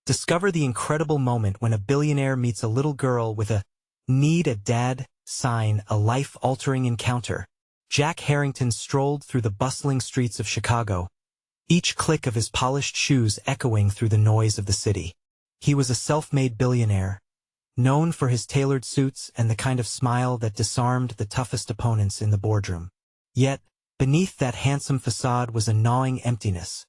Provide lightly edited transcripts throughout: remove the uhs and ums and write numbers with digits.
Discover the incredible moment when a billionaire meets a little girl with a "need a dad" sign, a life-altering encounter. Jack Harrington strolled through the bustling streets of Chicago, each click of his polished shoes echoing through the noise of the city. He was a self-made billionaire, known for his tailored suits and the kind of smile that disarmed the toughest opponents in the boardroom. Yet, beneath that handsome facade was a gnawing emptiness,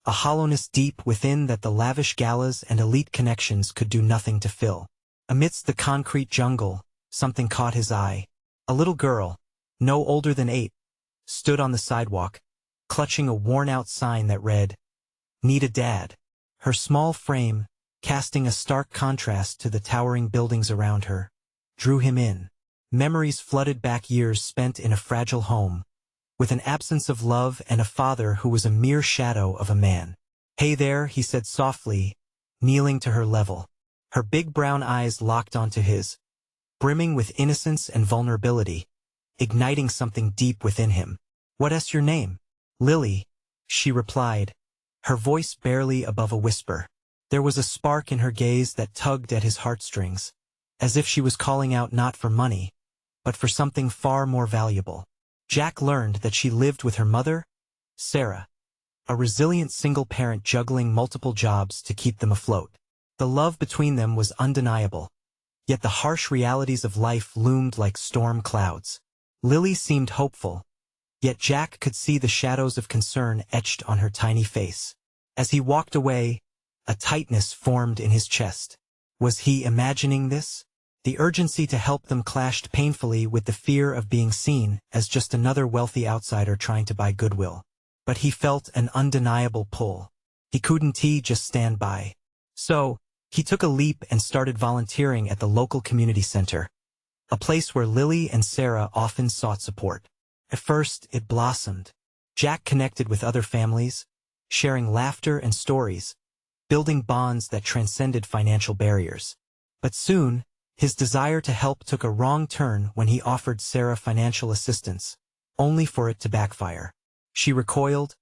a hollowness deep within that the lavish galas and elite connections could do nothing to fill. Amidst the concrete jungle, something caught his eye. A little girl, no older than 8, stood on the sidewalk, clutching a worn-out sign that read, "Need a dad." Her small frame, casting a stark contrast to the towering buildings around her, drew him in. Memories flooded back years spent in a fragile home, with an absence of love and a father who was a mere shadow of a man. "Hey there," he said softly, kneeling to her level. Her big brown eyes locked onto his, brimming with innocence and vulnerability, igniting something deep within him. "What's your name?" "Lily," she replied, her voice barely above a whisper. There was a spark in her gaze that tugged at his heartstrings, as if she was calling out not for money, but for something far more valuable. Jack learned that she lived with her mother, Sarah, a resilient single parent juggling multiple jobs to keep them afloat. The love between them was undeniable, yet the harsh realities of life loomed like storm clouds. Lily seemed hopeful, yet Jack could see the shadows of concern etched on her tiny face. As he walked away, a tightness formed in his chest. Was he imagining this? The urgency to help them clashed painfully with the fear of being seen as just another wealthy outsider trying to buy goodwill. But he felt an undeniable pull. He couldn't just stand by. So, he took a leap and started volunteering at the local community center, a place where Lily and Sarah often sought support. At first, it blossomed. Jack connected with other families, sharing laughter and stories, building bonds that transcended financial barriers. But soon, his desire to help took a wrong turn when he offered Sarah financial assistance, only for it to backfire. She recoiled,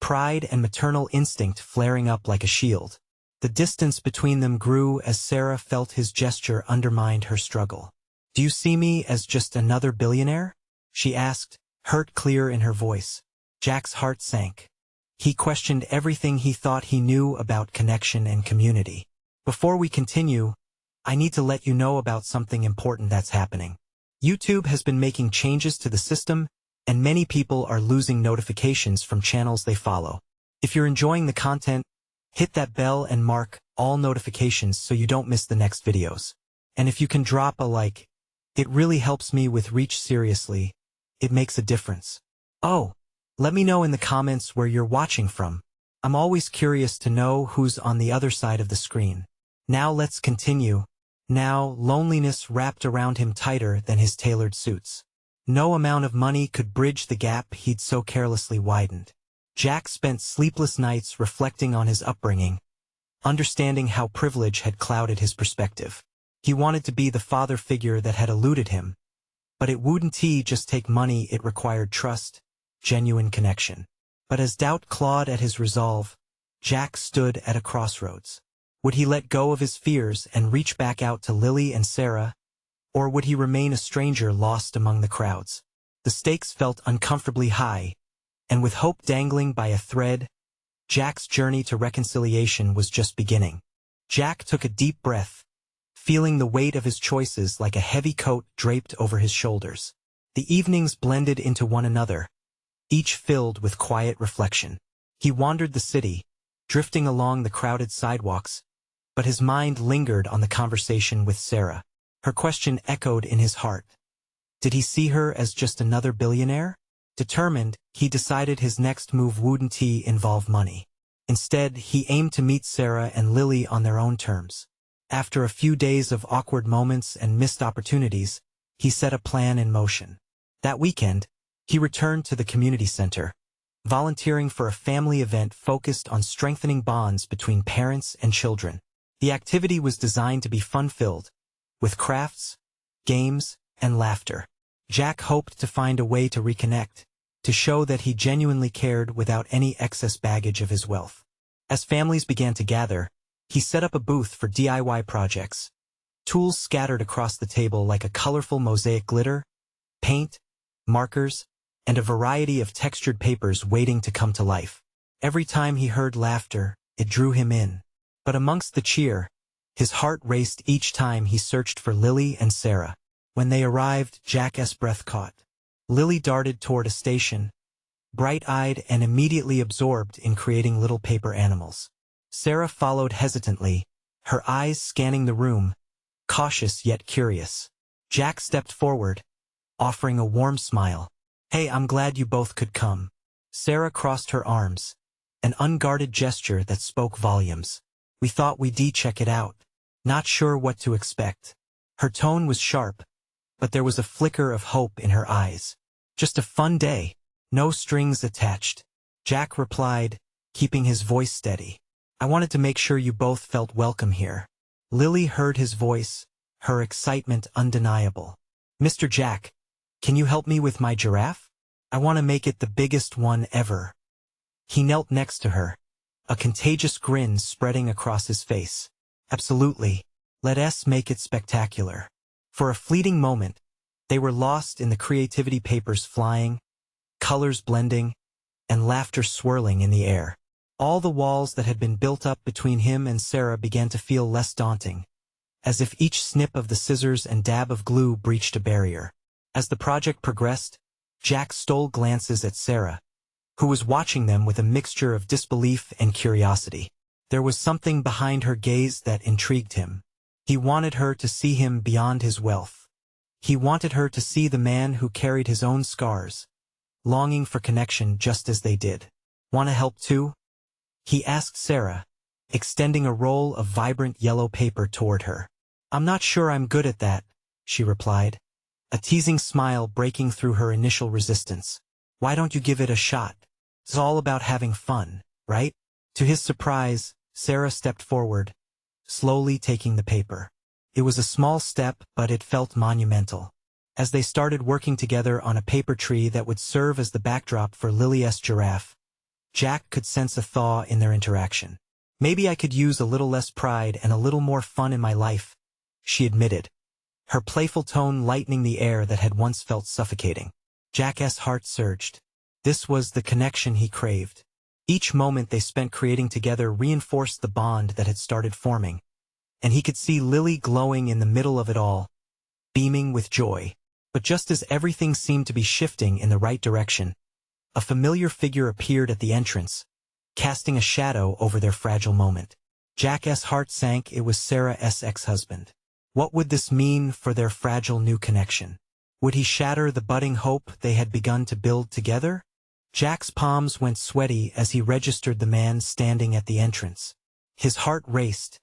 pride and maternal instinct flaring up like a shield. The distance between them grew as Sarah felt his gesture undermined her struggle. "Do you see me as just another billionaire?" she asked, hurt clear in her voice. Jack's heart sank. He questioned everything he thought he knew about connection and community. "Before we continue, I need to let you know about something important that's happening. YouTube has been making changes to the system, and many people are losing notifications from channels they follow. If you're enjoying the content, hit that bell and mark all notifications so you don't miss the next videos. And if you can drop a like, it really helps me with reach. Seriously, it makes a difference. Oh, let me know in the comments where you're watching from. I'm always curious to know who's on the other side of the screen. Now let's continue. Now, loneliness wrapped around him tighter than his tailored suits. No amount of money could bridge the gap he'd so carelessly widened. Jack spent sleepless nights reflecting on his upbringing, understanding how privilege had clouded his perspective. He wanted to be the father figure that had eluded him, but it wouldn't just take money. It required trust, genuine connection. But as doubt clawed at his resolve, Jack stood at a crossroads. Would he let go of his fears and reach back out to Lily and Sarah, or would he remain a stranger lost among the crowds? The stakes felt uncomfortably high, and with hope dangling by a thread, Jack's journey to reconciliation was just beginning. Jack took a deep breath, feeling the weight of his choices like a heavy coat draped over his shoulders. The evenings blended into one another, each filled with quiet reflection. He wandered the city, drifting along the crowded sidewalks, but his mind lingered on the conversation with Sarah. Her question echoed in his heart. Did he see her as just another billionaire? Determined, he decided his next move wouldn't involve money. Instead, he aimed to meet Sarah and Lily on their own terms. After a few days of awkward moments and missed opportunities, he set a plan in motion. That weekend, he returned to the community center, volunteering for a family event focused on strengthening bonds between parents and children. The activity was designed to be fun-filled, with crafts, games, and laughter. Jack hoped to find a way to reconnect, to show that he genuinely cared without any excess baggage of his wealth. As families began to gather, He set up a booth for DIY projects. Tools scattered across the table like a colorful mosaic: glitter, paint, markers, and a variety of textured papers waiting to come to life. Every time he heard laughter, it drew him in. But amongst the cheer, his heart raced each time he searched for Lily and Sarah. When they arrived, Jack's breath caught. Lily darted toward a station, bright-eyed and immediately absorbed in creating little paper animals. Sarah followed hesitantly, her eyes scanning the room, cautious yet curious. Jack stepped forward, offering a warm smile. "Hey, I'm glad you both could come." Sarah crossed her arms, an unguarded gesture that spoke volumes. "We thought we'd check it out. Not sure what to expect." Her tone was sharp, but there was a flicker of hope in her eyes. "Just a fun day, no strings attached," Jack replied, keeping his voice steady. "I wanted to make sure you both felt welcome here." Lily heard his voice, her excitement undeniable. "Mr. Jack, can you help me with my giraffe? I want to make it the biggest one ever." He knelt next to her, a contagious grin spreading across his face. "Absolutely. Let's make it spectacular." For a fleeting moment, they were lost in the creativity, papers flying, colors blending, and laughter swirling in the air. All the walls that had been built up between him and Sarah began to feel less daunting, as if each snip of the scissors and dab of glue breached a barrier. As the project progressed, Jack stole glances at Sarah, who was watching them with a mixture of disbelief and curiosity. There was something behind her gaze that intrigued him. He wanted her to see him beyond his wealth. He wanted her to see the man who carried his own scars, longing for connection just as they did. "Want to help too?" he asked Sarah, extending a roll of vibrant yellow paper toward her. "I'm not sure I'm good at that," she replied, a teasing smile breaking through her initial resistance. "Why don't you give it a shot? It's all about having fun, right?" To his surprise, Sarah stepped forward, slowly taking the paper. It was a small step, but it felt monumental. As they started working together on a paper tree that would serve as the backdrop for Lily's giraffe, Jack could sense a thaw in their interaction. "Maybe I could use a little less pride and a little more fun in my life," she admitted, her playful tone lightening the air that had once felt suffocating. Jack's heart surged. This was the connection he craved. Each moment they spent creating together reinforced the bond that had started forming, and he could see Lily glowing in the middle of it all, beaming with joy. But just as everything seemed to be shifting in the right direction, a familiar figure appeared at the entrance, casting a shadow over their fragile moment. Jack's heart sank. It was Sarah's ex-husband. What would this mean for their fragile new connection? Would he shatter the budding hope they had begun to build together? Jack's palms went sweaty as he registered the man standing at the entrance. His heart raced,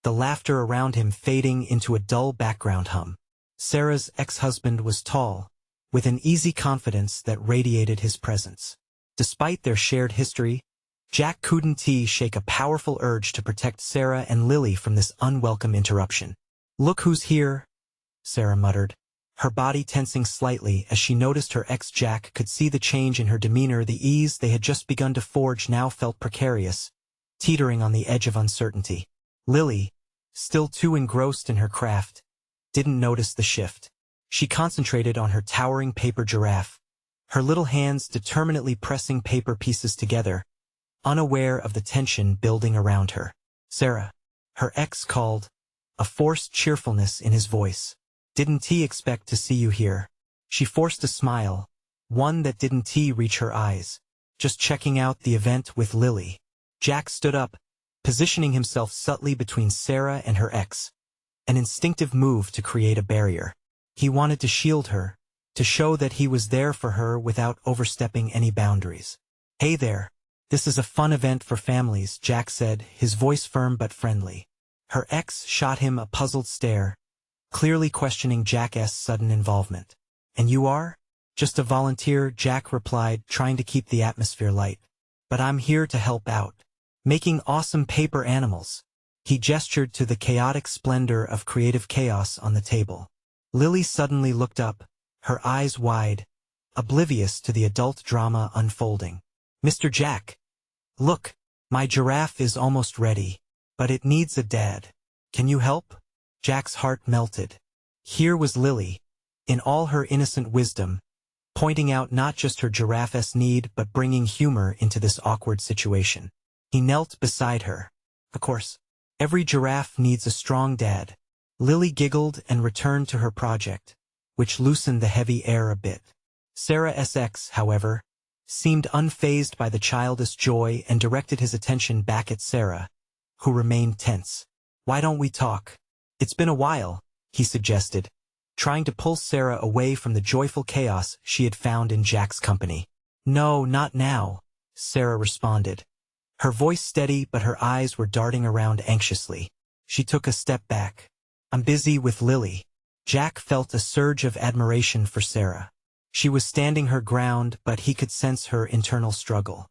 the laughter around him fading into a dull background hum. Sarah's ex-husband was tall, with an easy confidence that radiated his presence. Despite their shared history, Jack couldn't shake a powerful urge to protect Sarah and Lily from this unwelcome interruption. "Look who's here," Sarah muttered, her body tensing slightly as she noticed her ex. Jack could see the change in her demeanor. The ease they had just begun to forge now felt precarious, teetering on the edge of uncertainty. Lily, still too engrossed in her craft, didn't notice the shift. She concentrated on her towering paper giraffe, her little hands determinedly pressing paper pieces together, unaware of the tension building around her. "Sarah," her ex called, a forced cheerfulness in his voice. "Didn't he expect to see you here?" She forced a smile, one that didn't reach her eyes. "Just checking out the event with Lily." Jack stood up, positioning himself subtly between Sarah and her ex, an instinctive move to create a barrier. He wanted to shield her, to show that he was there for her without overstepping any boundaries. "Hey there. This is a fun event for families," Jack said, his voice firm but friendly. Her ex shot him a puzzled stare, clearly questioning Jack's sudden involvement. "And you are?" "Just a volunteer," Jack replied, trying to keep the atmosphere light. "But I'm here to help out. Making awesome paper animals." He gestured to the chaotic splendor of creative chaos on the table. Lily suddenly looked up, her eyes wide, oblivious to the adult drama unfolding. "Mr. Jack, look, my giraffe is almost ready." But it needs a dad. Can you help? Jack's heart melted. Here was Lily, in all her innocent wisdom, pointing out not just her giraffe's need but bringing humor into this awkward situation. He knelt beside her. Of course, every giraffe needs a strong dad. Lily giggled and returned to her project, which loosened the heavy air a bit. Sarah SX, however, seemed unfazed by the childish joy and directed his attention back at Sarah, who remained tense. Why don't we talk? It's been a while, he suggested, trying to pull Sarah away from the joyful chaos she had found in Jack's company. No, not now, Sarah responded. Her voice steady, but her eyes were darting around anxiously. She took a step back. I'm busy with Lily. Jack felt a surge of admiration for Sarah. She was standing her ground, but he could sense her internal struggle.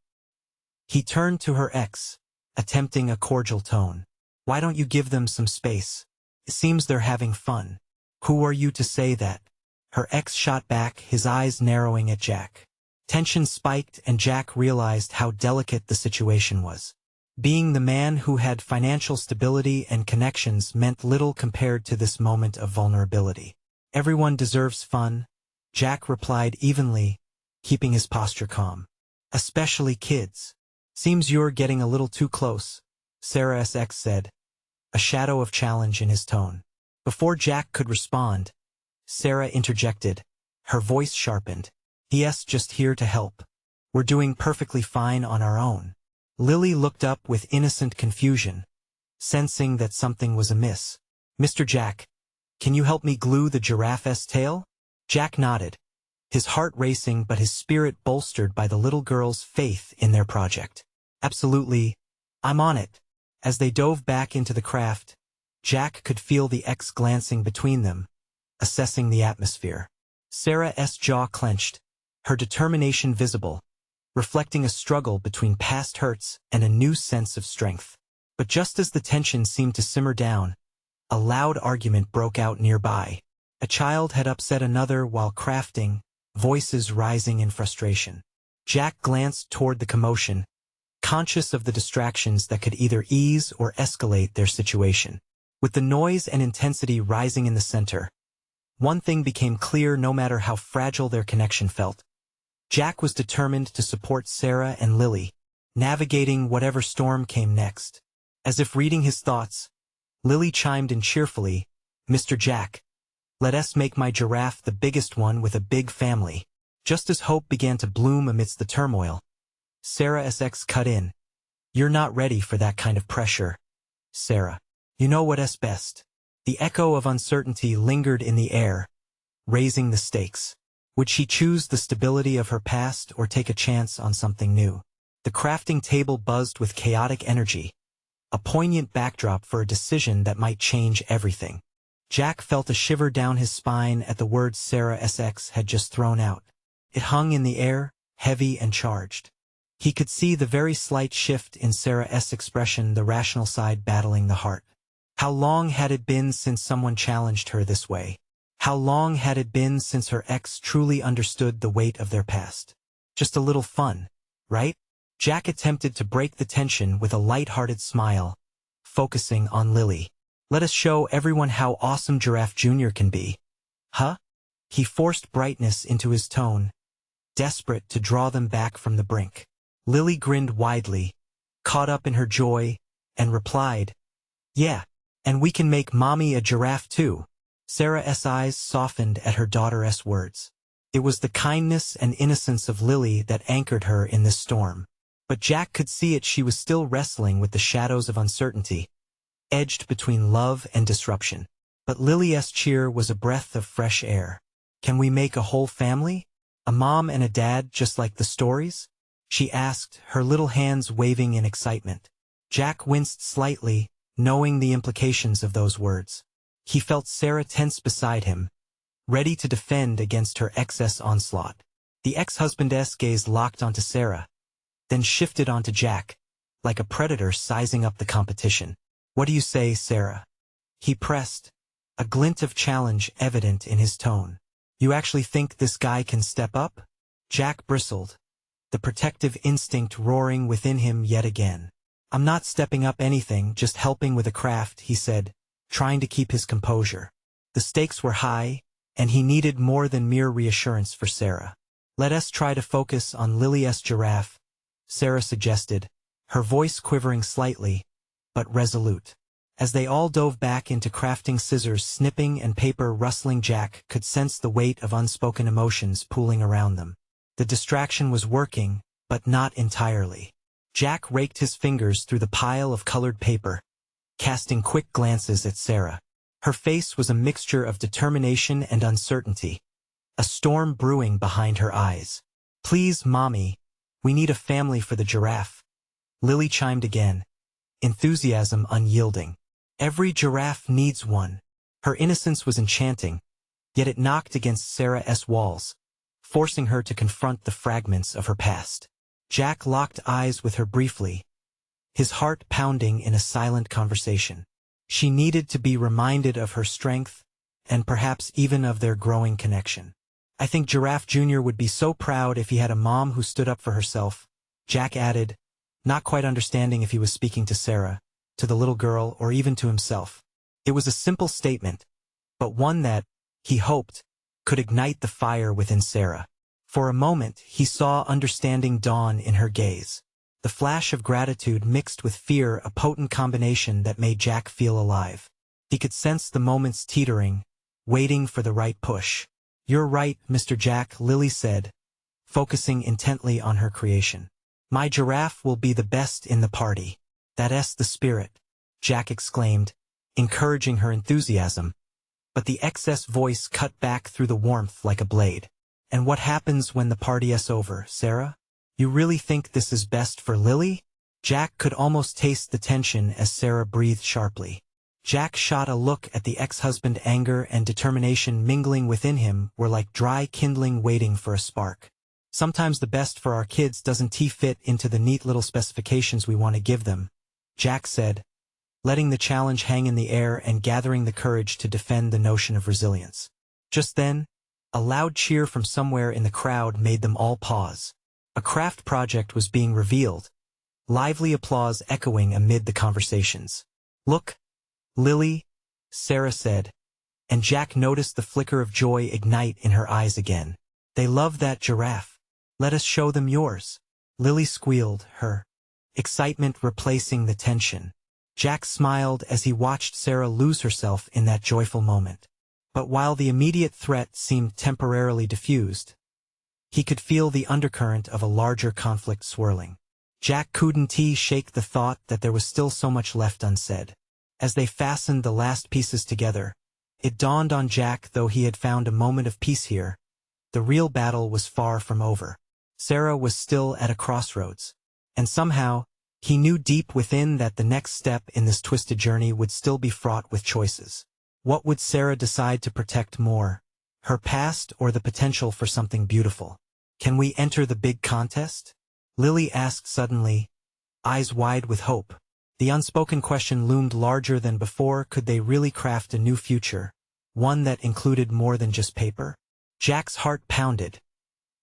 He turned to her ex, attempting a cordial tone. Why don't you give them some space? It seems they're having fun. Who are you to say that? Her ex shot back, his eyes narrowing at Jack. Tension spiked and Jack realized how delicate the situation was. Being the man who had financial stability and connections meant little compared to this moment of vulnerability. Everyone deserves fun, Jack replied evenly, keeping his posture calm. Especially kids. Seems you're getting a little too close, Sarah SX said, a shadow of challenge in his tone. Before Jack could respond, Sarah interjected, her voice sharpened. Yes, just here to help. We're doing perfectly fine on our own. Lily looked up with innocent confusion, sensing that something was amiss. Mr. Jack, can you help me glue the giraffe's tail? Jack nodded, his heart racing but his spirit bolstered by the little girl's faith in their project. Absolutely, I'm on it. As they dove back into the craft, Jack could feel the ex glancing between them, assessing the atmosphere. Sarah's jaw clenched, her determination visible, reflecting a struggle between past hurts and a new sense of strength. But just as the tension seemed to simmer down, a loud argument broke out nearby. A child had upset another while crafting, voices rising in frustration. Jack glanced toward the commotion, conscious of the distractions that could either ease or escalate their situation. With the noise and intensity rising in the center, one thing became clear: no matter how fragile their connection felt, Jack was determined to support Sarah and Lily, navigating whatever storm came next. As if reading his thoughts, Lily chimed in cheerfully, Mr. Jack, let us make my giraffe the biggest one with a big family. Just as hope began to bloom amidst the turmoil, Sarah SX cut in. You're not ready for that kind of pressure, Sarah. You know what's best. The echo of uncertainty lingered in the air, raising the stakes. Would she choose the stability of her past or take a chance on something new? The crafting table buzzed with chaotic energy, a poignant backdrop for a decision that might change everything. Jack felt a shiver down his spine at the words Sarah SX had just thrown out. It hung in the air, heavy and charged. He could see the very slight shift in Sarah's expression, the rational side battling the heart. How long had it been since someone challenged her this way? How long had it been since her ex truly understood the weight of their past? Just a little fun, right? Jack attempted to break the tension with a light-hearted smile, focusing on Lily. Let us show everyone how awesome Giraffe Jr. can be. Huh? He forced brightness into his tone, desperate to draw them back from the brink. Lily grinned widely, caught up in her joy, and replied, Yeah, and we can make Mommy a giraffe too. Sarah's eyes softened at her daughter's words. It was the kindness and innocence of Lily that anchored her in this storm. But Jack could see it, she was still wrestling with the shadows of uncertainty, edged between love and disruption. But Lily's cheer was a breath of fresh air. Can we make a whole family? A mom and a dad just like the stories? She asked, her little hands waving in excitement. Jack winced slightly, knowing the implications of those words. He felt Sarah tense beside him, ready to defend against her ex's onslaught. The ex-husband's gaze locked onto Sarah, then shifted onto Jack, like a predator sizing up the competition. What do you say, Sarah? He pressed, a glint of challenge evident in his tone. You actually think this guy can step up? Jack bristled, the protective instinct roaring within him yet again. "I'm not stepping up anything, just helping with a craft," he said, trying to keep his composure. The stakes were high, and he needed more than mere reassurance for Sarah. "Let us try to focus on Lily's giraffe," Sarah suggested, her voice quivering slightly, but resolute. As they all dove back into crafting, scissors snipping and paper rustling, Jack could sense the weight of unspoken emotions pooling around them. The distraction was working, but not entirely. Jack raked his fingers through the pile of colored paper, casting quick glances at Sarah. Her face was a mixture of determination and uncertainty, a storm brewing behind her eyes. "Please, Mommy, we need a family for the giraffe," Lily chimed again, enthusiasm unyielding. "Every giraffe needs one." Her innocence was enchanting, yet it knocked against Sarah's walls, forcing her to confront the fragments of her past. Jack locked eyes with her briefly, his heart pounding in a silent conversation. She needed to be reminded of her strength, and perhaps even of their growing connection. "I think Giraffe Jr. would be so proud if he had a mom who stood up for herself," Jack added, not quite understanding if he was speaking to Sarah, to the little girl, or even to himself. It was a simple statement, but one that, he hoped, could ignite the fire within Sarah. For a moment, he saw understanding dawn in her gaze. The flash of gratitude mixed with fear, a potent combination that made Jack feel alive. He could sense the moments teetering, waiting for the right push. "You're right, Mr. Jack," Lily said, focusing intently on her creation. "My giraffe will be the best in the party." "That's the spirit," Jack exclaimed, encouraging her enthusiasm. But the excess voice cut back through the warmth like a blade. "And what happens when the party's over, Sarah? You really think this is best for Lily?" Jack could almost taste the tension as Sarah breathed sharply. Jack shot a look at the ex-husband. Anger and determination mingling within him were like dry kindling waiting for a spark. "Sometimes the best for our kids doesn't fit into the neat little specifications we want to give them," Jack said, letting the challenge hang in the air and gathering the courage to defend the notion of resilience. Just then, a loud cheer from somewhere in the crowd made them all pause. A craft project was being revealed, lively applause echoing amid the conversations. "Look, Lily," Sarah said, and Jack noticed the flicker of joy ignite in her eyes again. "They love that giraffe. Let us show them yours," Lily squealed, her excitement replacing the tension. Jack smiled as he watched Sarah lose herself in that joyful moment. But while the immediate threat seemed temporarily diffused, he could feel the undercurrent of a larger conflict swirling. Jack couldn't shake the thought that there was still so much left unsaid. As they fastened the last pieces together, it dawned on Jack, though he had found a moment of peace here, the real battle was far from over. Sarah was still at a crossroads, and somehow, he knew deep within that the next step in this twisted journey would still be fraught with choices. What would Sarah decide to protect more, her past or the potential for something beautiful? "Can we enter the big contest?" Lily asked suddenly, eyes wide with hope. The unspoken question loomed larger than before. Could they really craft a new future, one that included more than just paper? Jack's heart pounded,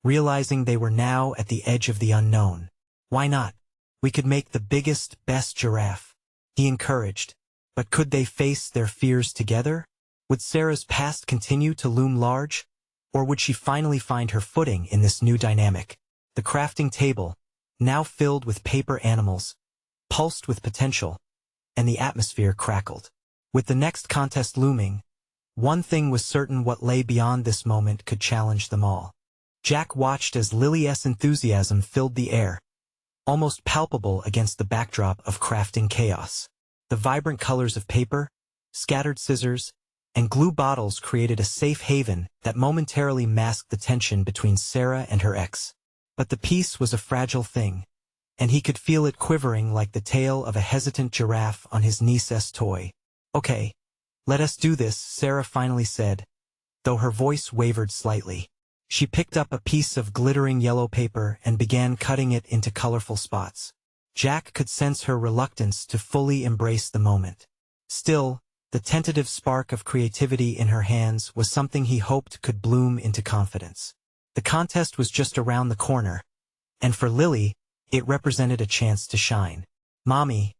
realizing they were now at the edge of the unknown. "Why not? We could make the biggest, best giraffe," he encouraged. But could they face their fears together? Would Sarah's past continue to loom large? Or would she finally find her footing in this new dynamic? The crafting table, now filled with paper animals, pulsed with potential, and the atmosphere crackled. With the next contest looming, one thing was certain: what lay beyond this moment could challenge them all. Jack watched as Lily's enthusiasm filled the air, almost palpable against the backdrop of crafting chaos. The vibrant colors of paper, scattered scissors, and glue bottles created a safe haven that momentarily masked the tension between Sarah and her ex. But the piece was a fragile thing, and he could feel it quivering like the tail of a hesitant giraffe on his niece's toy. "Okay, let us do this," Sarah finally said, though her voice wavered slightly. She picked up a piece of glittering yellow paper and began cutting it into colorful spots. Jack could sense her reluctance to fully embrace the moment. Still, the tentative spark of creativity in her hands was something he hoped could bloom into confidence. The contest was just around the corner, and for Lily, it represented a chance to shine. "Mommy,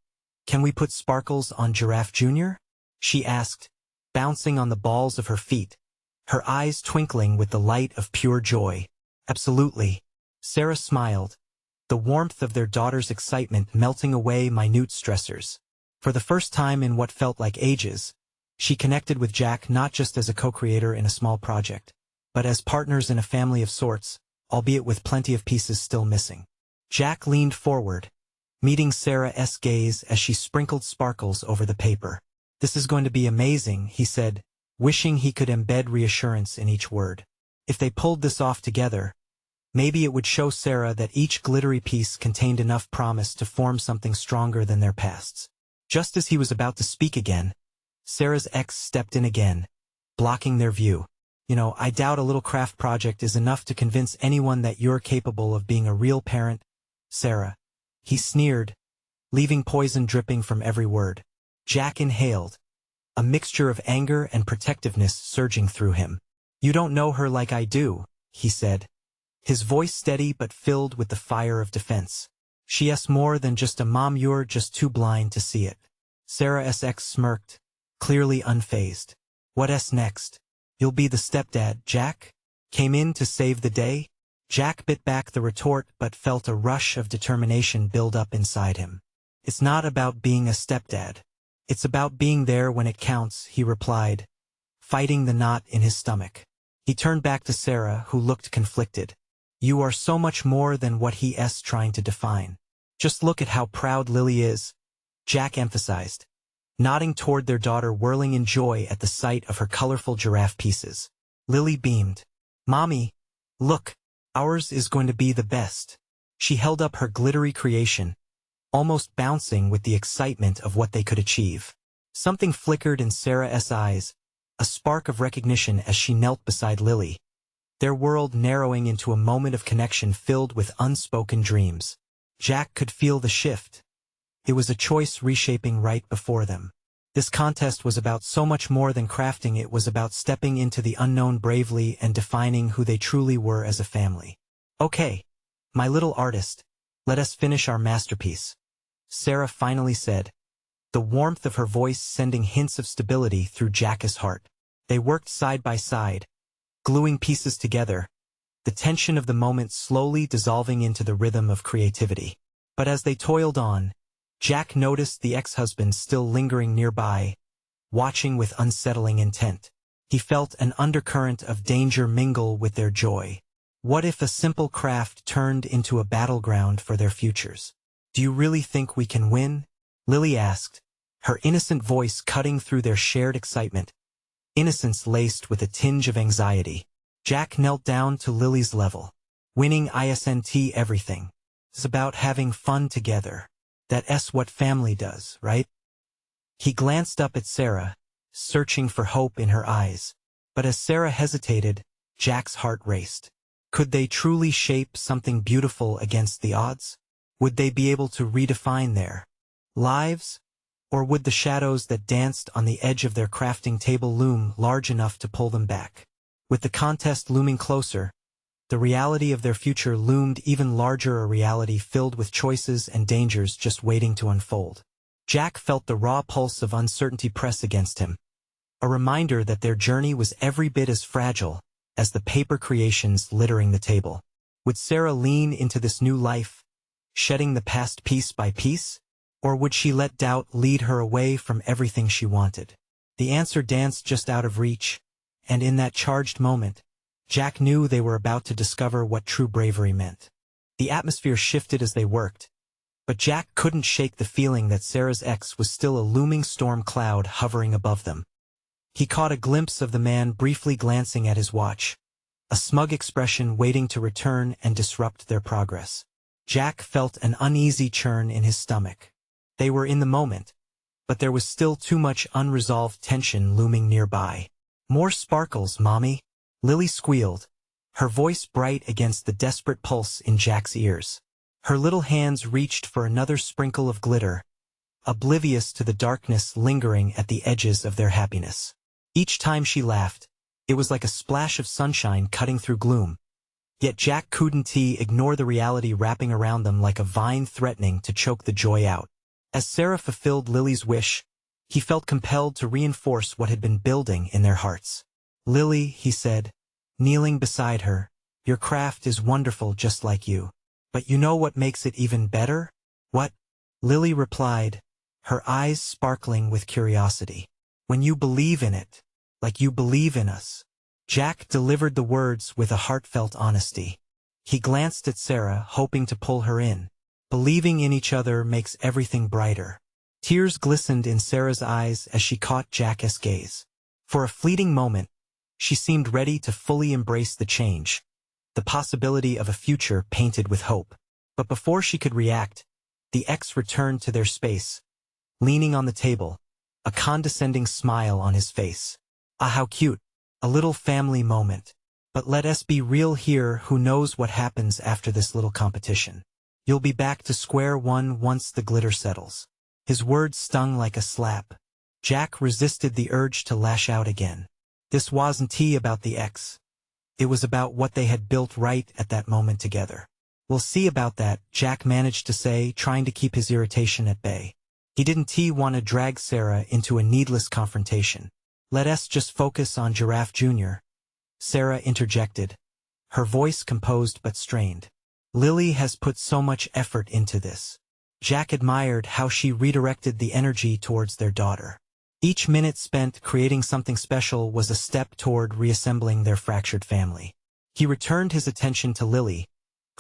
can we put sparkles on Giraffe Jr.?" she asked, bouncing on the balls of her feet, her eyes twinkling with the light of pure joy. "Absolutely." Sarah smiled, the warmth of their daughter's excitement melting away minute stressors. For the first time in what felt like ages, she connected with Jack not just as a co-creator in a small project, but as partners in a family of sorts, albeit with plenty of pieces still missing. Jack leaned forward, meeting Sarah's gaze as she sprinkled sparkles over the paper. "This is going to be amazing," he said, wishing he could embed reassurance in each word. If they pulled this off together, maybe it would show Sarah that each glittery piece contained enough promise to form something stronger than their pasts. Just as he was about to speak again, Sarah's ex stepped in again, blocking their view. I doubt a little craft project is enough to convince anyone that you're capable of being a real parent, Sarah." He sneered, leaving poison dripping from every word. Jack inhaled, a mixture of anger and protectiveness surging through him. "You don't know her like I do," he said, his voice steady but filled with the fire of defense. "She's more than just a mom, you're just too blind to see it." Sarah's ex smirked, clearly unfazed. "What's next? You'll be the stepdad, Jack? Came in to save the day?" Jack bit back the retort but felt a rush of determination build up inside him. "It's not about being a stepdad. It's about being there when it counts," he replied, fighting the knot in his stomach. He turned back to Sarah, who looked conflicted. "You are so much more than what he's trying to define. Just look at how proud Lily is," Jack emphasized, nodding toward their daughter whirling in joy at the sight of her colorful giraffe pieces. Lily beamed. "Mommy, look, ours is going to be the best." She held up her glittery creation, almost bouncing with the excitement of what they could achieve. Something flickered in Sarah's eyes, a spark of recognition as she knelt beside Lily, their world narrowing into a moment of connection filled with unspoken dreams. Jack could feel the shift. It was a choice reshaping right before them. This contest was about so much more than crafting. It was about stepping into the unknown bravely and defining who they truly were as a family. "Okay, my little artist, let us finish our masterpiece," Sarah finally said, the warmth of her voice sending hints of stability through Jack's heart. They worked side by side, gluing pieces together, the tension of the moment slowly dissolving into the rhythm of creativity. But as they toiled on, Jack noticed the ex-husband still lingering nearby, watching with unsettling intent. He felt an undercurrent of danger mingle with their joy. What if a simple craft turned into a battleground for their futures? "Do you really think we can win?" Lily asked, her innocent voice cutting through their shared excitement, innocence laced with a tinge of anxiety. Jack knelt down to Lily's level. "Winning isn't everything. It's about having fun together. That's what family does, right?" He glanced up at Sarah, searching for hope in her eyes. But as Sarah hesitated, Jack's heart raced. Could they truly shape something beautiful against the odds? Would they be able to redefine their lives? Or would the shadows that danced on the edge of their crafting table loom large enough to pull them back? With the contest looming closer, the reality of their future loomed even larger, a reality filled with choices and dangers just waiting to unfold. Jack felt the raw pulse of uncertainty press against him, a reminder that their journey was every bit as fragile as the paper creations littering the table. Would Sarah lean into this new life, shedding the past piece by piece? Or would she let doubt lead her away from everything she wanted? The answer danced just out of reach, and in that charged moment, Jack knew they were about to discover what true bravery meant. The atmosphere shifted as they worked, but Jack couldn't shake the feeling that Sarah's ex was still a looming storm cloud hovering above them. He caught a glimpse of the man briefly glancing at his watch, a smug expression waiting to return and disrupt their progress. Jack felt an uneasy churn in his stomach. They were in the moment, but there was still too much unresolved tension looming nearby. "More sparkles, Mommy," Lily squealed, her voice bright against the desperate pulse in Jack's ears. Her little hands reached for another sprinkle of glitter, oblivious to the darkness lingering at the edges of their happiness. Each time she laughed, it was like a splash of sunshine cutting through gloom. Yet Jack couldn't ignore the reality wrapping around them like a vine threatening to choke the joy out. As Sarah fulfilled Lily's wish, he felt compelled to reinforce what had been building in their hearts. "Lily," he said, kneeling beside her, "your craft is wonderful just like you. But you know what makes it even better?" "What?" Lily replied, her eyes sparkling with curiosity. "When you believe in it, like you believe in us." Jack delivered the words with a heartfelt honesty. He glanced at Sarah, hoping to pull her in. Believing in each other makes everything brighter. Tears glistened in Sarah's eyes as she caught Jack's gaze. For a fleeting moment, she seemed ready to fully embrace the change, the possibility of a future painted with hope. But before she could react, the ex returned to their space, leaning on the table, a condescending smile on his face. "Ah, how cute. A little family moment. But let us be real here, who knows what happens after this little competition. You'll be back to square one once the glitter settles." His words stung like a slap. Jack resisted the urge to lash out again. This wasn't about the ex. It was about what they had built right at that moment together. "We'll see about that," Jack managed to say, trying to keep his irritation at bay. He didn't want to drag Sarah into a needless confrontation. "Let us just focus on Giraffe Jr." Sarah interjected, her voice composed but strained. "Lily has put so much effort into this." Jack admired how she redirected the energy towards their daughter. Each minute spent creating something special was a step toward reassembling their fractured family. He returned his attention to Lily,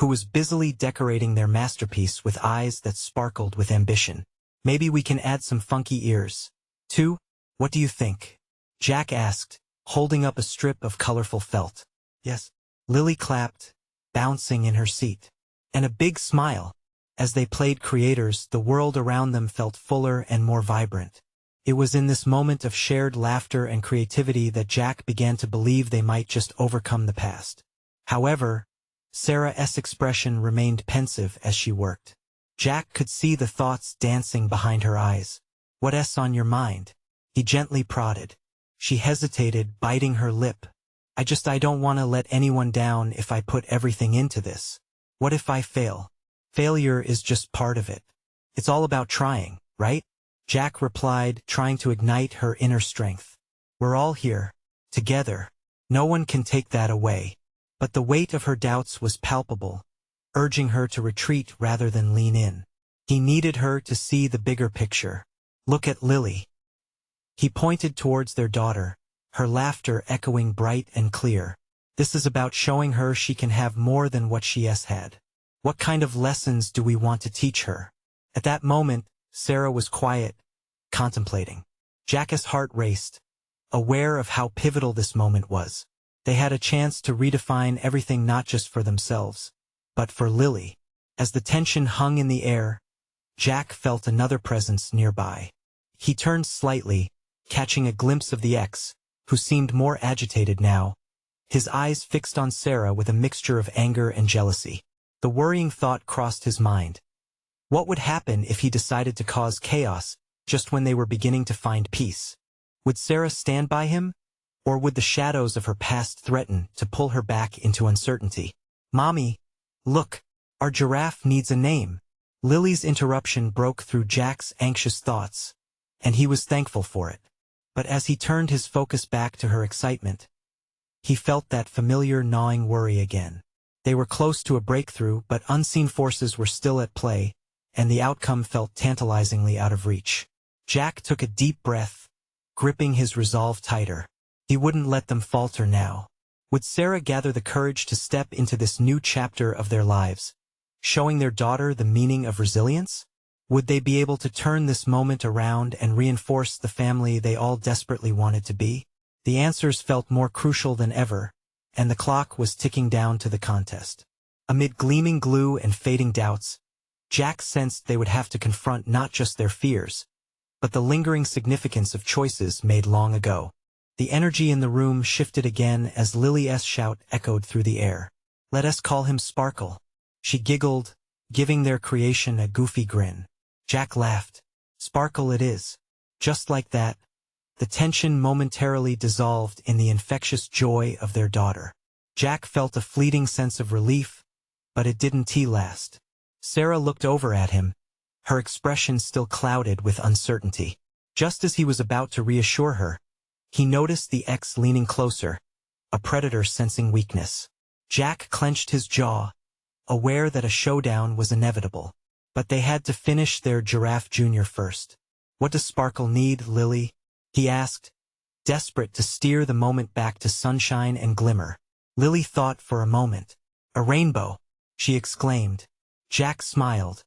who was busily decorating their masterpiece with eyes that sparkled with ambition. "Maybe we can add some funky ears, too? What do you think?" Jack asked, holding up a strip of colorful felt. "Yes." Lily clapped, bouncing in her seat. And a big smile. As they played creators, the world around them felt fuller and more vibrant. It was in this moment of shared laughter and creativity that Jack began to believe they might just overcome the past. However, Sarah's expression remained pensive as she worked. Jack could see the thoughts dancing behind her eyes. "What's on your mind?" He gently prodded. She hesitated, biting her lip. I don't want to let anyone down if I put everything into this. What if I fail? Failure is just part of it. It's all about trying, right?" Jack replied, trying to ignite her inner strength. "We're all here, together. No one can take that away." But the weight of her doubts was palpable, urging her to retreat rather than lean in. He needed her to see the bigger picture. "Look at Lily." He pointed towards their daughter, her laughter echoing bright and clear. "This is about showing her she can have more than what she has had. What kind of lessons do we want to teach her?" At that moment, Sarah was quiet, contemplating. Jack's heart raced, aware of how pivotal this moment was. They had a chance to redefine everything, not just for themselves, but for Lily. As the tension hung in the air, Jack felt another presence nearby. He turned slightly, catching a glimpse of the ex, who seemed more agitated now, his eyes fixed on Sarah with a mixture of anger and jealousy. The worrying thought crossed his mind. What would happen if he decided to cause chaos just when they were beginning to find peace? Would Sarah stand by him? Or would the shadows of her past threaten to pull her back into uncertainty? "Mommy, look, our giraffe needs a name." Lily's interruption broke through Jack's anxious thoughts, and he was thankful for it. But as he turned his focus back to her excitement, he felt that familiar gnawing worry again. They were close to a breakthrough, but unseen forces were still at play, and the outcome felt tantalizingly out of reach. Jack took a deep breath, gripping his resolve tighter. He wouldn't let them falter now. Would Sarah gather the courage to step into this new chapter of their lives, showing their daughter the meaning of resilience? Would they be able to turn this moment around and reinforce the family they all desperately wanted to be? The answers felt more crucial than ever, and the clock was ticking down to the contest. Amid gleaming glue and fading doubts, Jack sensed they would have to confront not just their fears, but the lingering significance of choices made long ago. The energy in the room shifted again as Lily's shout echoed through the air. "Let us call him Sparkle." She giggled, giving their creation a goofy grin. Jack laughed. "Sparkle it is." Just like that, the tension momentarily dissolved in the infectious joy of their daughter. Jack felt a fleeting sense of relief, but it didn't last. Sarah looked over at him, her expression still clouded with uncertainty. Just as he was about to reassure her, he noticed the ex leaning closer, a predator sensing weakness. Jack clenched his jaw, aware that a showdown was inevitable. But they had to finish their Giraffe Jr. first. "What does Sparkle need, Lily?" he asked, desperate to steer the moment back to sunshine and glimmer. Lily thought for a moment. "A rainbow," she exclaimed. Jack smiled,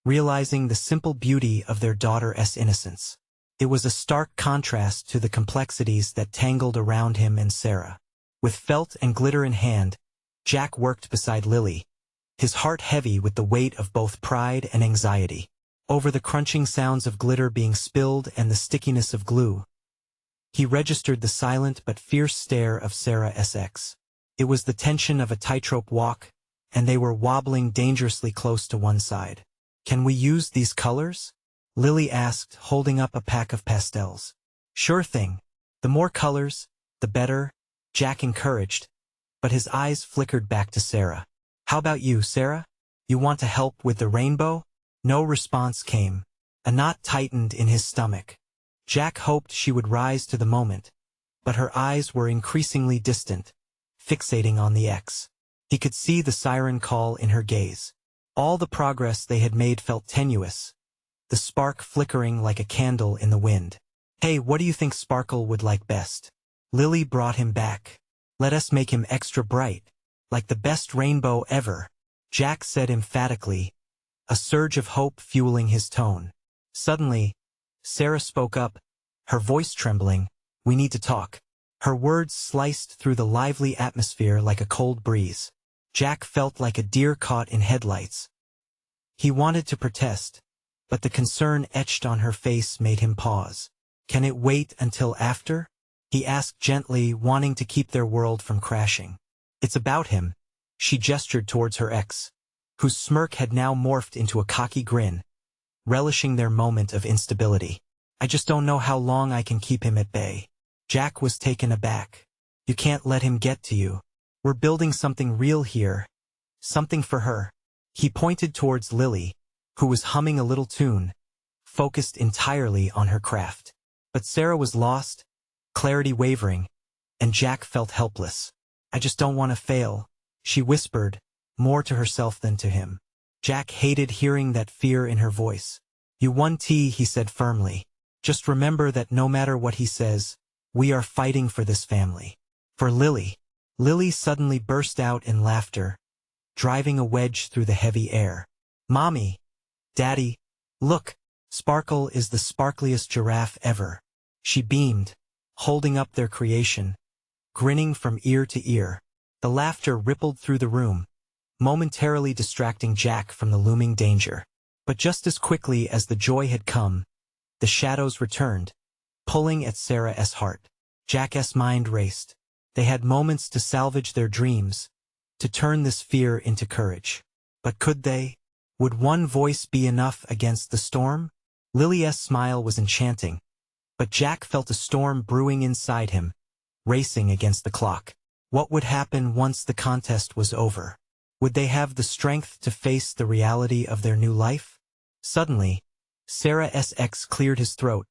realizing the simple beauty of their daughter's innocence. It was a stark contrast to the complexities that tangled around him and Sarah. With felt and glitter in hand, Jack worked beside Lily, his heart heavy with the weight of both pride and anxiety. Over the crunching sounds of glitter being spilled and the stickiness of glue, he registered the silent but fierce stare of Sarah's ex. It was the tension of a tightrope walk, and they were wobbling dangerously close to one side. "Can we use these colors?" Lily asked, holding up a pack of pastels. "Sure thing. The more colors, the better," Jack encouraged, but his eyes flickered back to Sarah. "How about you, Sarah? You want to help with the rainbow?" No response came. A knot tightened in his stomach. Jack hoped she would rise to the moment, but her eyes were increasingly distant, fixating on the ex. He could see the siren call in her gaze. All the progress they had made felt tenuous, the spark flickering like a candle in the wind. "Hey, what do you think Sparkle would like best?" Lily brought him back. "Let us make him extra bright, like the best rainbow ever," Jack said emphatically, a surge of hope fueling his tone. Suddenly, Sarah spoke up, her voice trembling. "We need to talk." Her words sliced through the lively atmosphere like a cold breeze. Jack felt like a deer caught in headlights. He wanted to protest, but the concern etched on her face made him pause. "Can it wait until after?" he asked gently, wanting to keep their world from crashing. "It's about him." She gestured towards her ex, whose smirk had now morphed into a cocky grin, relishing their moment of instability. "I just don't know how long I can keep him at bay." Jack was taken aback. "You can't let him get to you. We're building something real here. Something for her." He pointed towards Lily, who was humming a little tune, focused entirely on her craft. But Sarah was lost, clarity wavering, and Jack felt helpless. "I just don't want to fail," she whispered, more to herself than to him. Jack hated hearing that fear in her voice. "You won, he said firmly. "Just remember that no matter what he says, we are fighting for this family. For Lily." Lily suddenly burst out in laughter, driving a wedge through the heavy air. "Mommy! Daddy! Look! Sparkle is the sparkliest giraffe ever." She beamed, holding up their creation, grinning from ear to ear. The laughter rippled through the room, momentarily distracting Jack from the looming danger. But just as quickly as the joy had come, the shadows returned, pulling at Sarah's heart. Jack's mind raced. They had moments to salvage their dreams, to turn this fear into courage. But could they? Would one voice be enough against the storm? Lily's smile was enchanting, but Jack felt a storm brewing inside him, racing against the clock. What would happen once the contest was over? Would they have the strength to face the reality of their new life? Suddenly, Sarah's ex cleared his throat,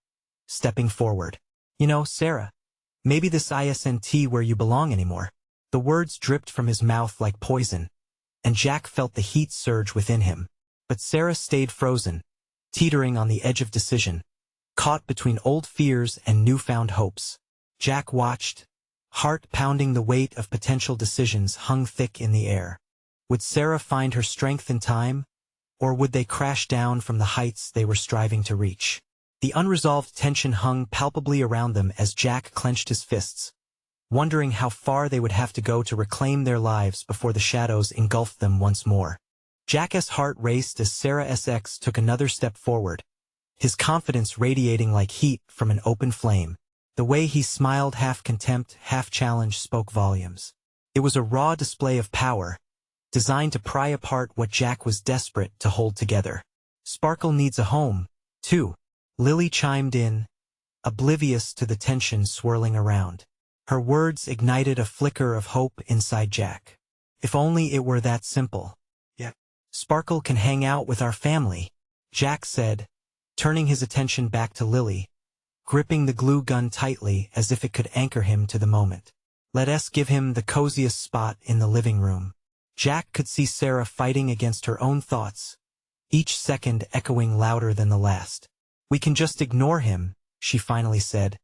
stepping forward. "You know, Sarah, maybe this isn't where you belong anymore." The words dripped from his mouth like poison, and Jack felt the heat surge within him. But Sarah stayed frozen, teetering on the edge of decision, caught between old fears and newfound hopes. Jack watched, heart pounding. The weight of potential decisions hung thick in the air. Would Sarah find her strength in time, or would they crash down from the heights they were striving to reach? The unresolved tension hung palpably around them as Jack clenched his fists, wondering how far they would have to go to reclaim their lives before the shadows engulfed them once more. Jack's heart raced as Sarah's ex took another step forward, his confidence radiating like heat from an open flame. The way he smiled, half contempt, half challenge, spoke volumes. It was a raw display of power, designed to pry apart what Jack was desperate to hold together. "Sparkle needs a home, too," Lily chimed in, oblivious to the tension swirling around. Her words ignited a flicker of hope inside Jack. If only it were that simple. "Yeah, Sparkle can hang out with our family," Jack said, turning his attention back to Lily, gripping the glue gun tightly as if it could anchor him to the moment. Let us give him the coziest spot in the living room. Jack could see Sarah fighting against her own thoughts, each second echoing louder than the last. We can just ignore him, she finally said,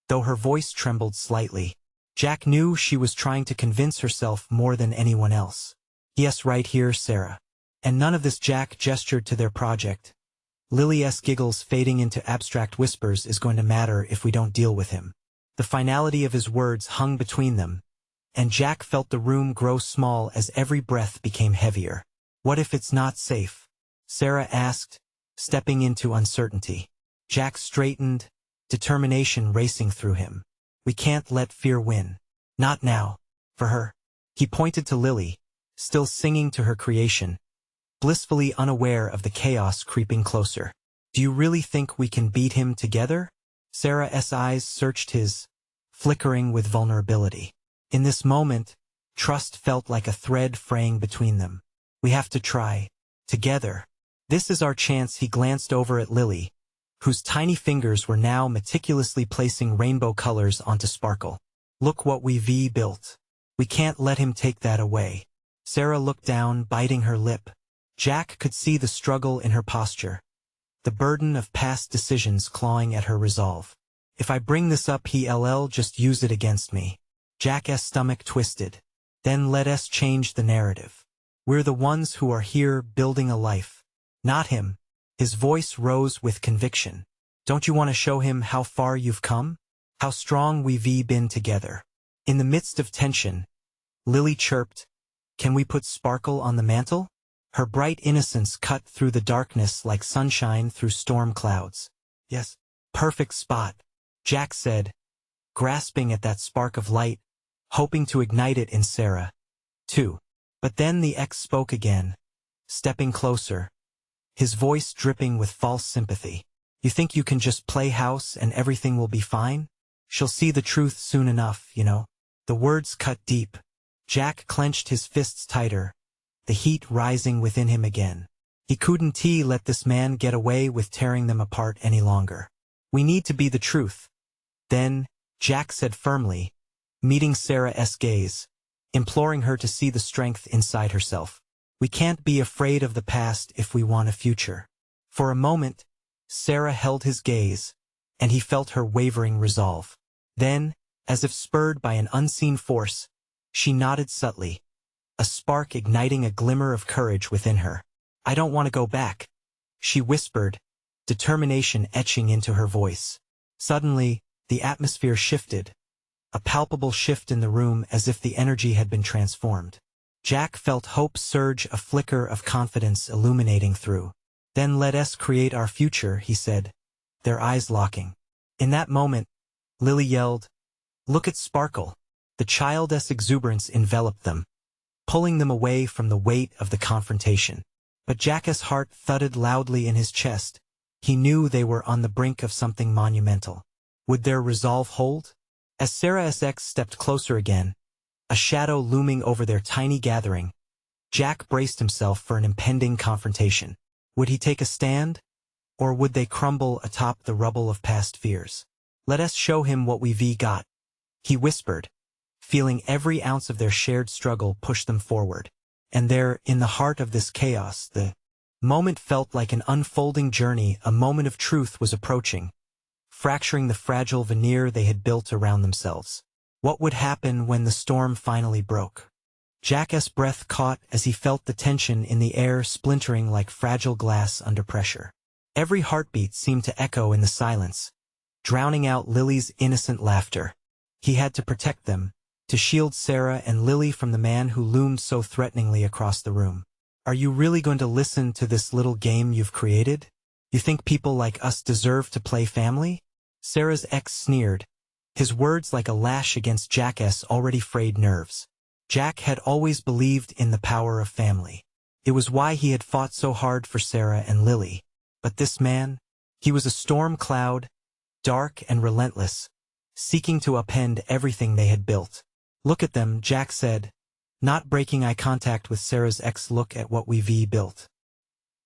though her voice trembled slightly. Jack knew she was trying to convince herself more than anyone else. Yes, right here, Sarah. And none of this. Jack gestured to their project. Lily's giggles fading into abstract whispers is going to matter if we don't deal with him. The finality of his words hung between them, and Jack felt the room grow small as every breath became heavier. What if it's not safe? Sarah asked, stepping into uncertainty. Jack straightened, determination racing through him. We can't let fear win. Not now. For her. He pointed to Lily, still singing to her creation, blissfully unaware of the chaos creeping closer. Do you really think we can beat him together? Sarah's eyes searched his, flickering with vulnerability. In this moment, trust felt like a thread fraying between them. We have to try. Together. This is our chance. He glanced over at Lily, whose tiny fingers were now meticulously placing rainbow colors onto Sparkle. Look what we've built. We can't let him take that away. Sarah looked down, biting her lip. Jack could see the struggle in her posture, the burden of past decisions clawing at her resolve. If I bring this up, he'll just use it against me. Jack's stomach twisted. Then let us change the narrative. We're the ones who are here building a life. Not him. His voice rose with conviction. Don't you want to show him how far you've come? How strong we've been together? In the midst of tension, Lily chirped, Can we put Sparkle on the mantle? Her bright innocence cut through the darkness like sunshine through storm clouds. Yes. Perfect spot, Jack said, grasping at that spark of light, hoping to ignite it in Sarah, too. But then the ex spoke again, stepping closer, his voice dripping with false sympathy. You think you can just play house and everything will be fine? She'll see the truth soon enough, you know. The words cut deep. Jack clenched his fists tighter, the heat rising within him again. He couldn't let this man get away with tearing them apart any longer. We need to be the truth. Then, Jack said firmly, meeting Sarah's gaze, imploring her to see the strength inside herself. We can't be afraid of the past if we want a future. For a moment, Sarah held his gaze, and he felt her wavering resolve. Then, as if spurred by an unseen force, she nodded subtly, a spark igniting a glimmer of courage within her. I don't want to go back, she whispered, determination etching into her voice. Suddenly, the atmosphere shifted, a palpable shift in the room as if the energy had been transformed. Jack felt hope surge, a flicker of confidence illuminating through. Then let us create our future, he said, their eyes locking. In that moment, Lily yelled, Look at Sparkle. The child's exuberance enveloped them, pulling them away from the weight of the confrontation. But Jack's heart thudded loudly in his chest. He knew they were on the brink of something monumental. Would their resolve hold? As Sarah's ex stepped closer again, a shadow looming over their tiny gathering, Jack braced himself for an impending confrontation. Would he take a stand? Or would they crumble atop the rubble of past fears? Let us show him what we've got, he whispered, feeling every ounce of their shared struggle push them forward. And there, in the heart of this chaos, the moment felt like an unfolding journey. A moment of truth was approaching, fracturing the fragile veneer they had built around themselves. What would happen when the storm finally broke? Jack's breath caught as he felt the tension in the air splintering like fragile glass under pressure. Every heartbeat seemed to echo in the silence, drowning out Lily's innocent laughter. He had to protect them, to shield Sarah and Lily from the man who loomed so threateningly across the room. Are you really going to listen to this little game you've created? You think people like us deserve to play family? Sarah's ex sneered, his words like a lash against Jack's already frayed nerves. Jack had always believed in the power of family. It was why he had fought so hard for Sarah and Lily. But this man? He was a storm cloud, dark and relentless, seeking to upend everything they had built. Look at them, Jack said, not breaking eye contact with Sarah's ex. Look at what we've built.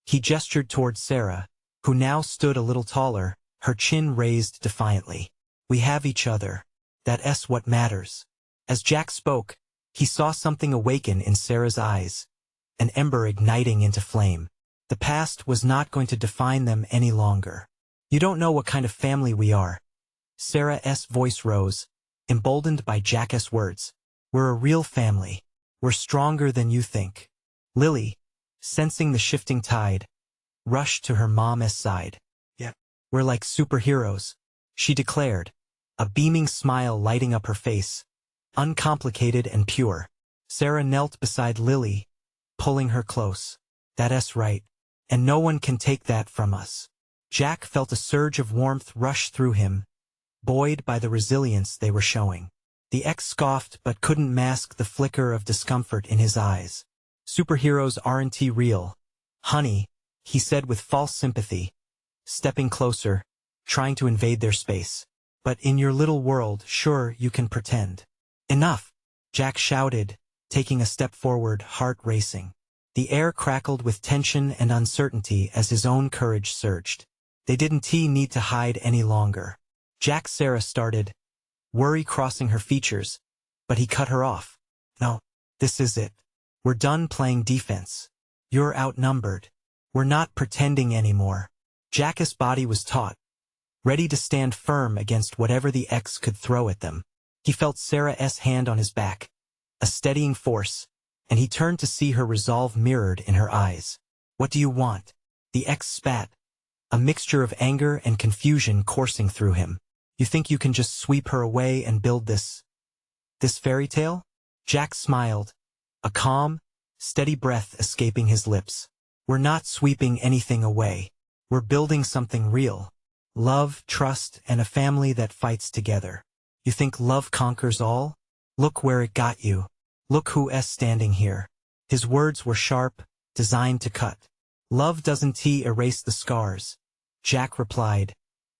He gestured towards Sarah, who now stood a little taller, her chin raised defiantly. We have each other. That's what matters. As Jack spoke, he saw something awaken in Sarah's eyes, an ember igniting into flame. The past was not going to define them any longer. You don't know what kind of family we are. Sarah's voice rose, emboldened by Jack's words. We're a real family. We're stronger than you think. Lily, sensing the shifting tide, rushed to her mom's side. Yeah, we're like superheroes, she declared, a beaming smile lighting up her face, uncomplicated and pure. Sarah knelt beside Lily, pulling her close. That's right, and no one can take that from us. Jack felt a surge of warmth rush through him, buoyed by the resilience they were showing. The ex scoffed but couldn't mask the flicker of discomfort in his eyes. Superheroes aren't real, honey, he said with false sympathy, stepping closer, trying to invade their space. But in your little world, sure, you can pretend. Enough, Jack shouted, taking a step forward, heart racing. The air crackled with tension and uncertainty as his own courage surged. They didn't need to hide any longer. Sarah started, worry crossing her features, but he cut her off. No, this is it. We're done playing defense. You're outnumbered. We're not pretending anymore. Jack's body was taut, ready to stand firm against whatever the ex could throw at them. He felt Sarah's hand on his back, a steadying force, and he turned to see her resolve mirrored in her eyes. What do you want? The ex spat, a mixture of anger and confusion coursing through him. You think you can just sweep her away and build this fairy tale? Jack smiled, a calm, steady breath escaping his lips. We're not sweeping anything away. We're building something real. Love, trust, and a family that fights together. You think love conquers all? Look where it got you. Look who's standing here. His words were sharp, designed to cut. Love doesn't erase the scars, Jack replied,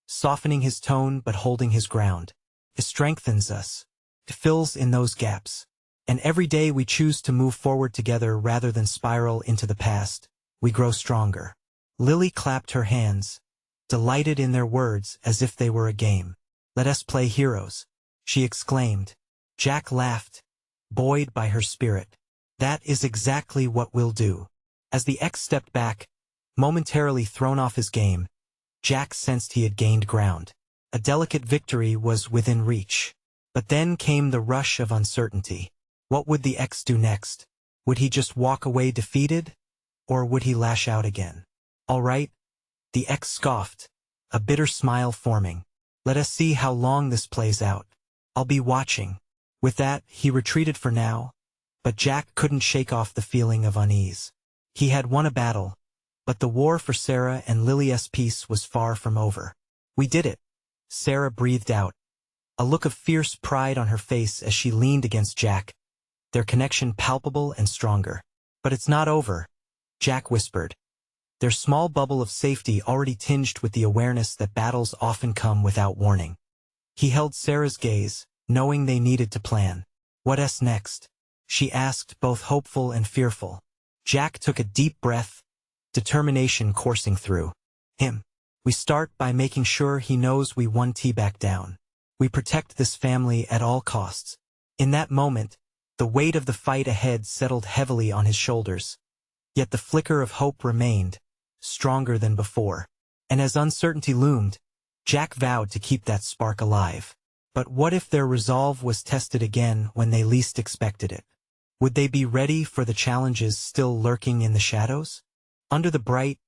softening his tone but holding his ground. It strengthens us. It fills in those gaps. And every day we choose to move forward together rather than spiral into the past, we grow stronger. Lily clapped her hands, delighted in their words as if they were a game. Let us play heroes, she exclaimed. Jack laughed, buoyed by her spirit. That is exactly what we'll do. As the ex stepped back, momentarily thrown off his game, Jack sensed he had gained ground. A delicate victory was within reach. But then came the rush of uncertainty. What would the ex do next? Would he just walk away defeated? Or would he lash out again? All right, the ex scoffed, a bitter smile forming. Let us see how long this plays out. I'll be watching. With that, he retreated for now, but Jack couldn't shake off the feeling of unease. He had won a battle, but the war for Sarah and Lily's peace was far from over. We did it, Sarah breathed out, a look of fierce pride on her face as she leaned against Jack, their connection palpable and stronger. But it's not over, Jack whispered, their small bubble of safety already tinged with the awareness that battles often come without warning. He held Sarah's gaze, knowing they needed to plan. What's next? She asked, both hopeful and fearful. Jack took a deep breath, determination coursing through him. We start by making sure he knows we won back down. We protect this family at all costs. In that moment, the weight of the fight ahead settled heavily on his shoulders. Yet the flicker of hope remained, stronger than before. And as uncertainty loomed, Jack vowed to keep that spark alive. But what if their resolve was tested again when they least expected it? Would they be ready for the challenges still lurking in the shadows? Under the bright,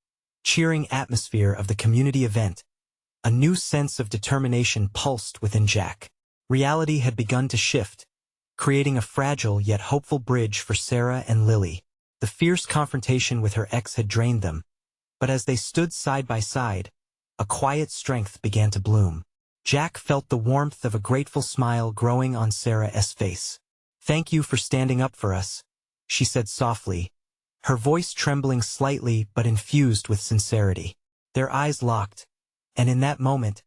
cheering atmosphere of the community event, a new sense of determination pulsed within Jack. Reality had begun to shift, creating a fragile yet hopeful bridge for Sarah and Lily. The fierce confrontation with her ex had drained them, but as they stood side by side, a quiet strength began to bloom. Jack felt the warmth of a grateful smile growing on Sarah's face. Thank you for standing up for us, she said softly, her voice trembling slightly but infused with sincerity. Their eyes locked, and in that moment,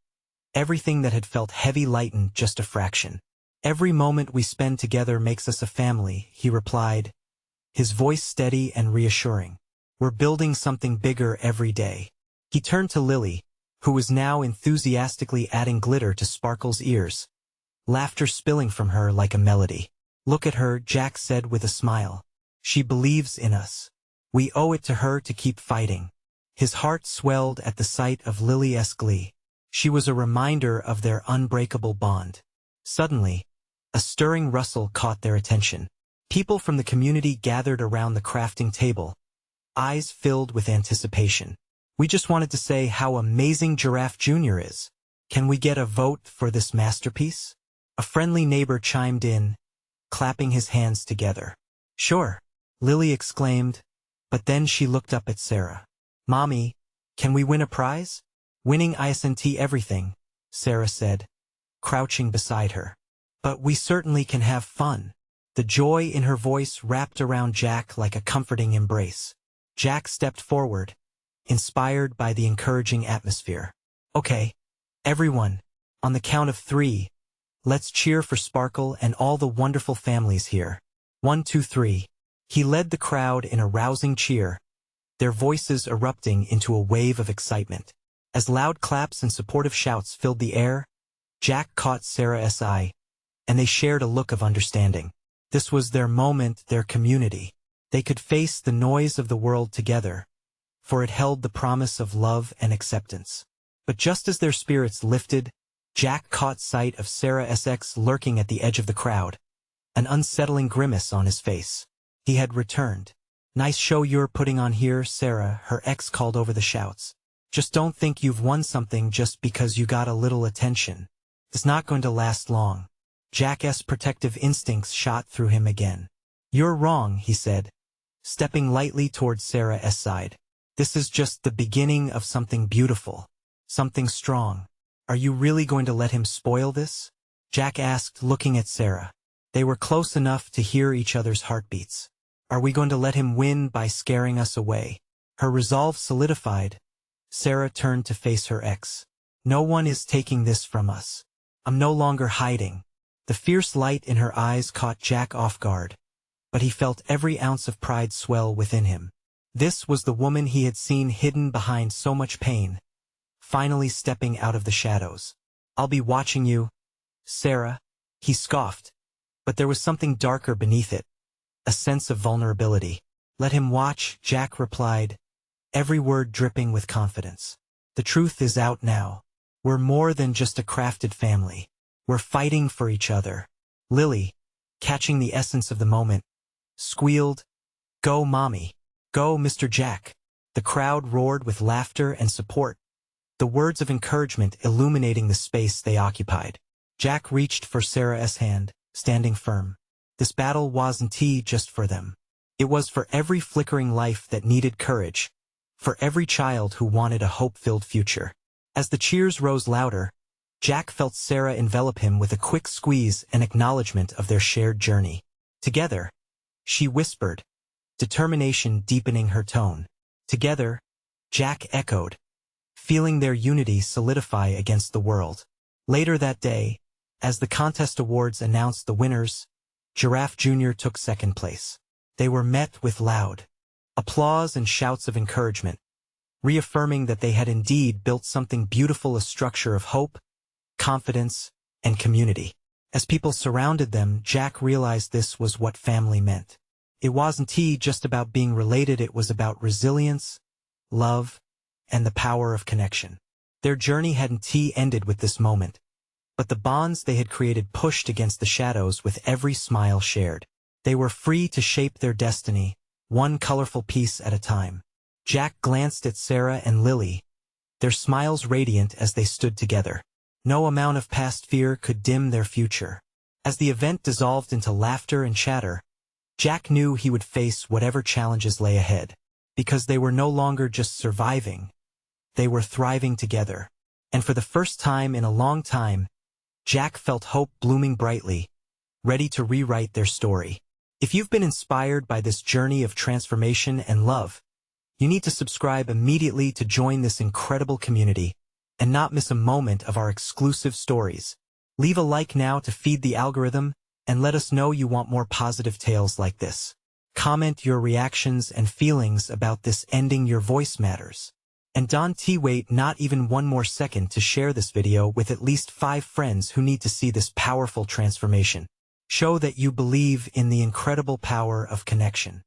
everything that had felt heavy lightened just a fraction. Every moment we spend together makes us a family, he replied, his voice steady and reassuring. We're building something bigger every day. He turned to Lily, who was now enthusiastically adding glitter to Sparkle's ears, laughter spilling from her like a melody. Look at her, Jack said with a smile. She believes in us. We owe it to her to keep fighting. His heart swelled at the sight of Lily's glee. She was a reminder of their unbreakable bond. Suddenly, a stirring rustle caught their attention. People from the community gathered around the crafting table, eyes filled with anticipation. We just wanted to say how amazing Giraffe Jr. is. Can we get a vote for this masterpiece? A friendly neighbor chimed in, clapping his hands together. Sure, Lily exclaimed, but then she looked up at Sarah. Mommy, can we win a prize? Winning isn't everything, Sarah said, crouching beside her. But we certainly can have fun. The joy in her voice wrapped around Jack like a comforting embrace. Jack stepped forward, inspired by the encouraging atmosphere. Okay, everyone, on the count of 3, let's cheer for Sparkle and all the wonderful families here. 1, 2, 3. He led the crowd in a rousing cheer, their voices erupting into a wave of excitement. As loud claps and supportive shouts filled the air, Jack caught Sarah's eye, and they shared a look of understanding. This was their moment, their community. They could face the noise of the world together, for it held the promise of love and acceptance. But just as their spirits lifted, Jack caught sight of Sarah's ex lurking at the edge of the crowd, an unsettling grimace on his face. He had returned. Nice show you're putting on here, Sarah, her ex called over the shouts. Just don't think you've won something just because you got a little attention. It's not going to last long. Jack's protective instincts shot through him again. You're wrong, he said, stepping lightly towards Sarah's side. This is just the beginning of something beautiful, something strong. Are you really going to let him spoil this? Jack asked, looking at Sarah. They were close enough to hear each other's heartbeats. Are we going to let him win by scaring us away? Her resolve solidified. Sarah turned to face her ex. No one is taking this from us. I'm no longer hiding. The fierce light in her eyes caught Jack off guard, but he felt every ounce of pride swell within him. This was the woman he had seen hidden behind so much pain, finally stepping out of the shadows. I'll be watching you, Sarah, he scoffed, but there was something darker beneath it, a sense of vulnerability. Let him watch, Jack replied, every word dripping with confidence. The truth is out now. We're more than just a crafted family. We're fighting for each other. Lily, catching the essence of the moment, squealed, Go, Mommy. Go, Mr. Jack. The crowd roared with laughter and support, the words of encouragement illuminating the space they occupied. Jack reached for Sarah's hand, standing firm. This battle wasn't just for them. It was for every flickering life that needed courage, for every child who wanted a hope-filled future. As the cheers rose louder, Jack felt Sarah envelop him with a quick squeeze and acknowledgement of their shared journey. Together, she whispered, determination deepening her tone. Together, Jack echoed, feeling their unity solidify against the world. Later that day, as the contest awards announced the winners, Giraffe Jr. took second place. They were met with loud applause and shouts of encouragement, reaffirming that they had indeed built something beautiful, a structure of hope, confidence, and community. As people surrounded them, Jack realized this was what family meant. It wasn't just about being related, it was about resilience, love, and the power of connection. Their journey hadn't ended with this moment, but the bonds they had created pushed against the shadows with every smile shared. They were free to shape their destiny, one colorful piece at a time. Jack glanced at Sarah and Lily, their smiles radiant as they stood together. No amount of past fear could dim their future. As the event dissolved into laughter and chatter, Jack knew he would face whatever challenges lay ahead, because they were no longer just surviving, they were thriving together. And for the first time in a long time, Jack felt hope blooming brightly, ready to rewrite their story. If you've been inspired by this journey of transformation and love, you need to subscribe immediately to join this incredible community and not miss a moment of our exclusive stories. Leave a like now to feed the algorithm and let us know you want more positive tales like this. Comment your reactions and feelings about this ending. Your voice matters. And don't wait not even one more second to share this video with at least 5 friends who need to see this powerful transformation. Show that you believe in the incredible power of connection.